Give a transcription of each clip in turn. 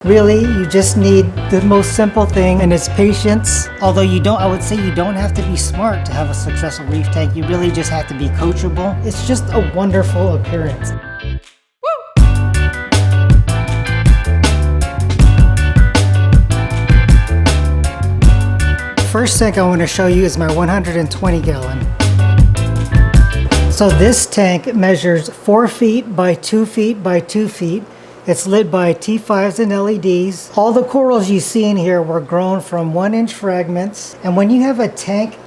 Really, you just need the most simple thing, and it's patience. Although I would say you don't have to be smart to have a successful reef tank. You really just have to be coachable. It's just a wonderful appearance. First tank I want to show you is my 120 gallon. So this tank measures 4 feet by 2 feet by 2 feet. It's lit by T5s and LEDs. All the corals you see in here were grown from 1-inch fragments. And when you have a tank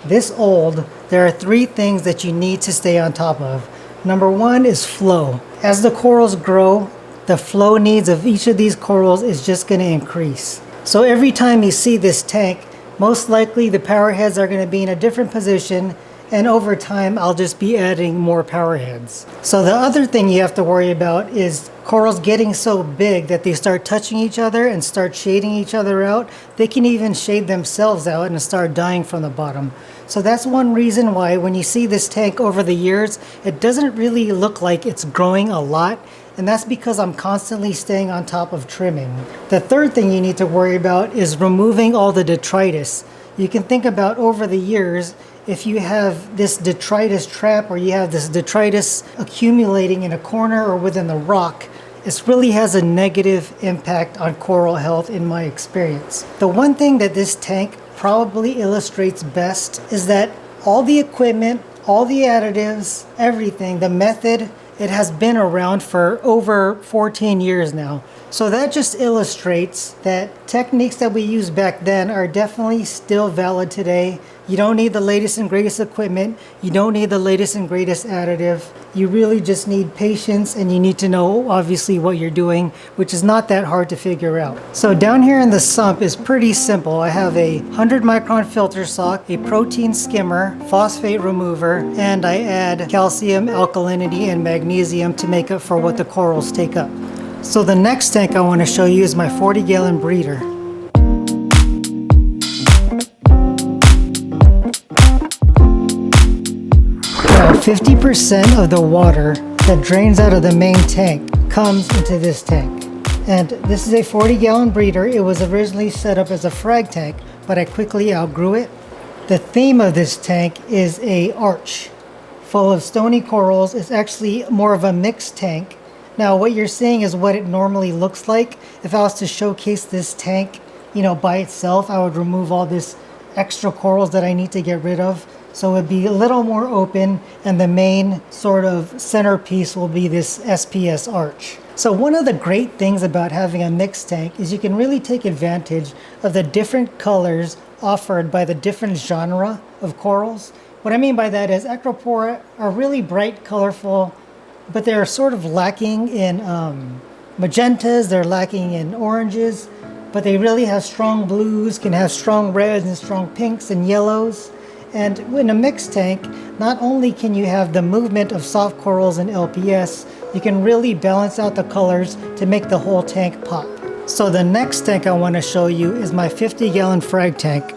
this old, there are 3 things that you need to stay on top of. Number 1 is flow. As the corals grow, the flow needs of each of these corals is just going to increase. So every time you see this tank, most likely the power heads are going to be in a different position, and over time I'll just be adding more power heads. So the other thing you have to worry about is corals getting so big that they start touching each other and start shading each other out. They can even shade themselves out and start dying from the bottom. So that's one reason why when you see this tank over the years, it doesn't really look like it's growing a lot. And that's because I'm constantly staying on top of trimming. The third thing you need to worry about is removing all the detritus. You can think about over the years, if you have this detritus trap or you have this detritus accumulating in a corner or within the rock, it really has a negative impact on coral health in my experience. The one thing that this tank probably illustrates best is that all the equipment, all the additives, everything, the method, it has been around for over 14 years now. So that just illustrates that techniques that we used back then are definitely still valid today. You don't need the latest and greatest equipment. You don't need the latest and greatest additive. You really just need patience, and you need to know obviously what you're doing, which is not that hard to figure out. So down here in the sump is pretty simple. I have a 100 micron filter sock, a protein skimmer, phosphate remover, and I add calcium, alkalinity, and magnesium to make up for what the corals take up. So the next tank I want to show you is my 40 gallon breeder. Now 50% of the water that drains out of the main tank comes into this tank. And this is a 40 gallon breeder. It was originally set up as a frag tank, but I quickly outgrew it. The theme of this tank is a arch full of stony corals. It's actually more of a mixed tank. Now what you're seeing is what it normally looks like. If I was to showcase this tank, by itself, I would remove all this extra corals that I need to get rid of. So it'd be a little more open, and the main sort of centerpiece will be this SPS arch. So one of the great things about having a mixed tank is you can really take advantage of the different colors offered by the different genre of corals. What I mean by that is Acropora are really bright, colorful, but they're sort of lacking in magentas, they're lacking in oranges, but they really have strong blues, can have strong reds and strong pinks and yellows. And in a mixed tank, not only can you have the movement of soft corals and LPS, you can really balance out the colors to make the whole tank pop. So the next tank I want to show you is my 50 gallon frag tank.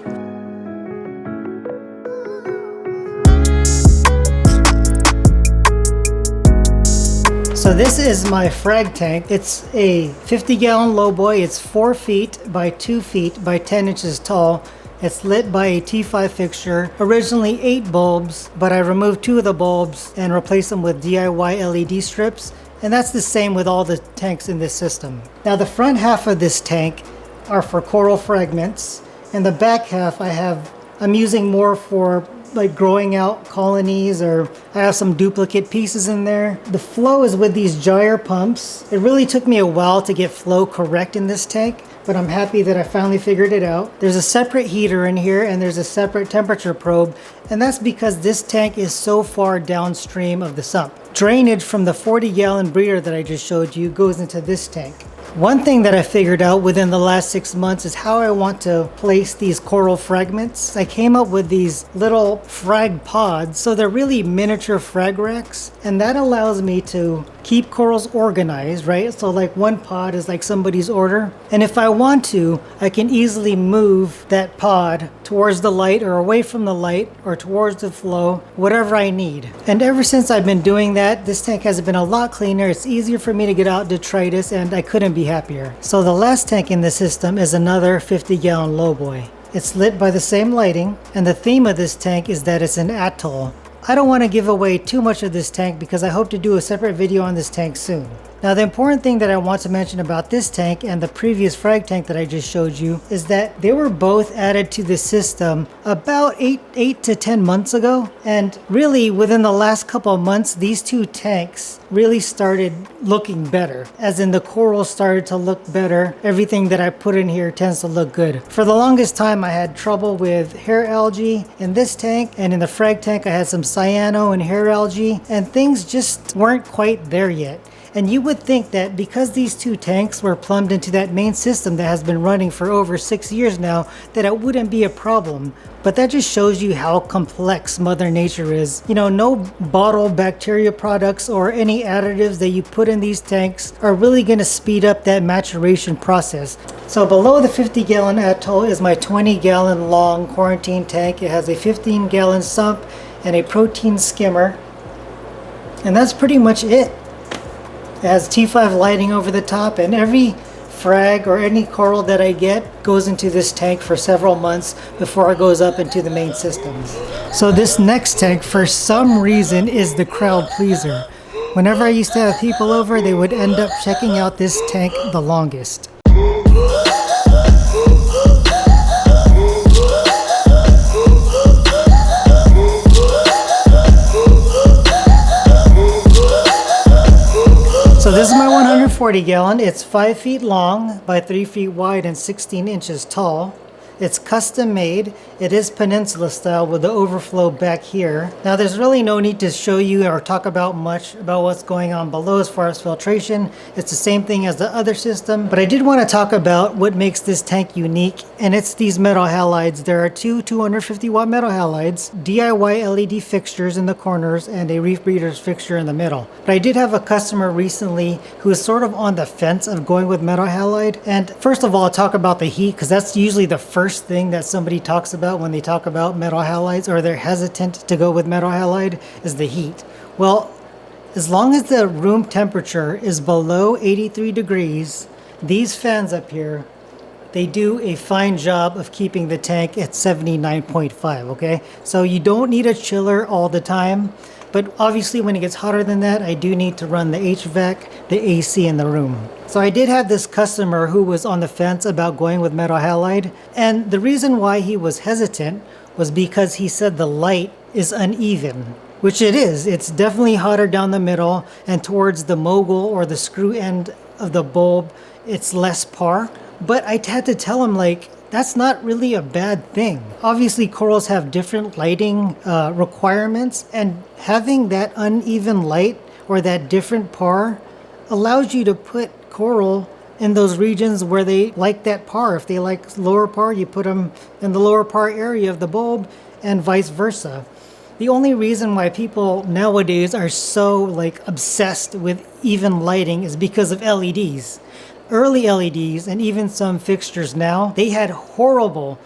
So this is my frag tank. It's a 50 gallon lowboy. It's 4 feet by 2 feet by 10 inches tall. It's lit by a T5 fixture. Originally 8 bulbs, but I removed 2 of the bulbs and replaced them with DIY LED strips. And that's the same with all the tanks in this system. Now the front half of this tank are for coral fragments. And the back half I'm using more for like growing out colonies, or I have some duplicate pieces in there. The flow is with these gyre pumps. It really took me a while to get flow correct in this tank, but I'm happy that I finally figured it out. There's a separate heater in here, and there's a separate temperature probe, and that's because this tank is so far downstream of the sump. Drainage from the 40 gallon breeder that I just showed you goes into this tank. One thing that I figured out within the last 6 months is how I want to place these coral fragments. I came up with these little frag pods, so they're really miniature frag racks, and that allows me to keep corals organized, right? So like one pod is like somebody's order, and if I want to, I can easily move that pod towards the light or away from the light or towards the flow, whatever I need. And ever since I've been doing that, this tank has been a lot cleaner. It's easier for me to get out detritus, and I couldn't be be happier. So the last tank in the system is another 50-gallon lowboy. It's lit by the same lighting, and the theme of this tank is that it's an atoll. I don't want to give away too much of this tank because I hope to do a separate video on this tank soon. Now the important thing that I want to mention about this tank and the previous frag tank that I just showed you is that they were both added to the system about 8 to 10 months ago. And really within the last couple of months, these two tanks really started looking better. As in the coral started to look better. Everything that I put in here tends to look good. For the longest time I had trouble with hair algae in this tank, and in the frag tank I had some cyano and hair algae, and things just weren't quite there yet. And you would think that because these two tanks were plumbed into that main system that has been running for over 6 years now, that it wouldn't be a problem. But that just shows you how complex Mother Nature is. You know, no bottle bacteria products or any additives that you put in these tanks are really going to speed up that maturation process. So below the 50-gallon atoll is my 20-gallon long quarantine tank. It has a 15-gallon sump and a protein skimmer. And that's pretty much it. It has T5 lighting over the top, and every frag or any coral that I get goes into this tank for several months before it goes up into the main systems. So this next tank, for some reason, is the crowd pleaser. Whenever I used to have people over, they would end up checking out this tank the longest. So this is my 140 gallon. It's 5 feet long by 3 feet wide and 16 inches tall. It's custom made. It is peninsula style with the overflow back here. Now there's really no need to show you or talk about much about what's going on below as far as filtration. It's the same thing as the other system, but I did want to talk about what makes this tank unique, and it's these metal halides. There are two 250 watt metal halides, DIY LED fixtures in the corners, and a Reefbreeders fixture in the middle. But I did have a customer recently who is sort of on the fence of going with metal halide. And first of all, I'll talk about the heat, because that's usually the first thing that somebody talks about when they talk about metal halides, or they're hesitant to go with metal halide, is the heat. Well, as long as the room temperature is below 83 degrees, these fans up here, they do a fine job of keeping the tank at 79.5, okay? So you don't need a chiller all the time, but obviously when it gets hotter than that, I do need to run the HVAC, the AC in the room. So I did have this customer who was on the fence about going with metal halide, and the reason why he was hesitant was because he said the light is uneven, which it is. It's definitely hotter down the middle, and towards the mogul or the screw end of the bulb, it's less par. But I had to tell him, like, that's not really a bad thing. Obviously, corals have different lighting requirements, and having that uneven light or that different par allows you to put coral in those regions where they like that par. If they like lower par, you put them in the lower par area of the bulb, and vice versa. The only reason why people nowadays are so obsessed with even lighting is because of LEDs. Early LEDs and even some fixtures now, they had horrible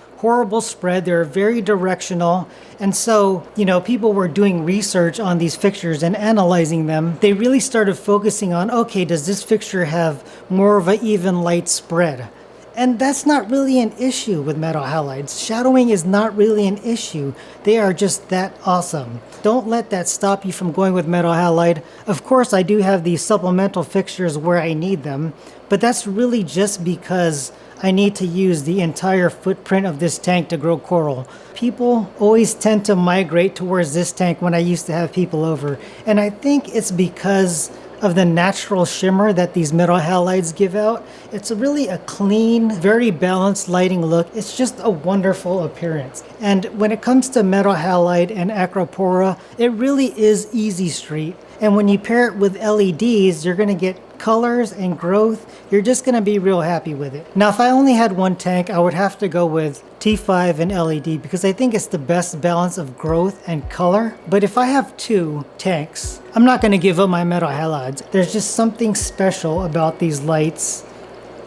spread. They're very directional. And so, people were doing research on these fixtures and analyzing them. They really started focusing on, okay, does this fixture have more of an even light spread? And that's not really an issue with metal halides. Shadowing is not really an issue. They are just that awesome. Don't let that stop you from going with metal halide. Of course, I do have these supplemental fixtures where I need them, but that's really just because I need to use the entire footprint of this tank to grow coral. People always tend to migrate towards this tank when I used to have people over, and I think it's because of the natural shimmer that these metal halides give out. It's really a clean, very balanced lighting look. It's just a wonderful appearance. And when it comes to metal halide and Acropora, it really is easy street. And when you pair it with LEDs, you're going to get colors and growth. You're just going to be real happy with it. Now, if I only had one tank, I would have to go with T5 and LED because I think it's the best balance of growth and color. But if I have two tanks, I'm not going to give up my metal halides. There's just something special about these lights.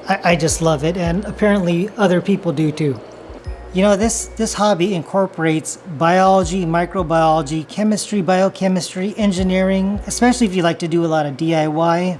I just love it, and apparently other people do too. This hobby incorporates biology, microbiology, chemistry, biochemistry, engineering, especially if you like to do a lot of DIY.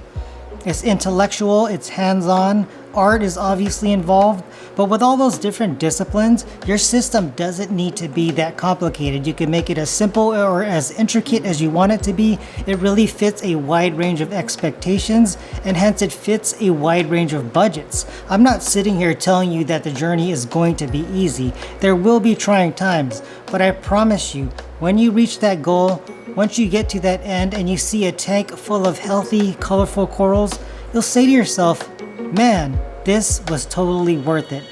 It's intellectual, it's hands-on, art is obviously involved, but with all those different disciplines, your system doesn't need to be that complicated. You can make it as simple or as intricate as you want it to be. It really fits a wide range of expectations, and hence it fits a wide range of budgets. I'm not sitting here telling you that the journey is going to be easy. There will be trying times, but I promise you, when you reach that goal, once you get to that end and you see a tank full of healthy, colorful corals, you'll say to yourself, man, this was totally worth it.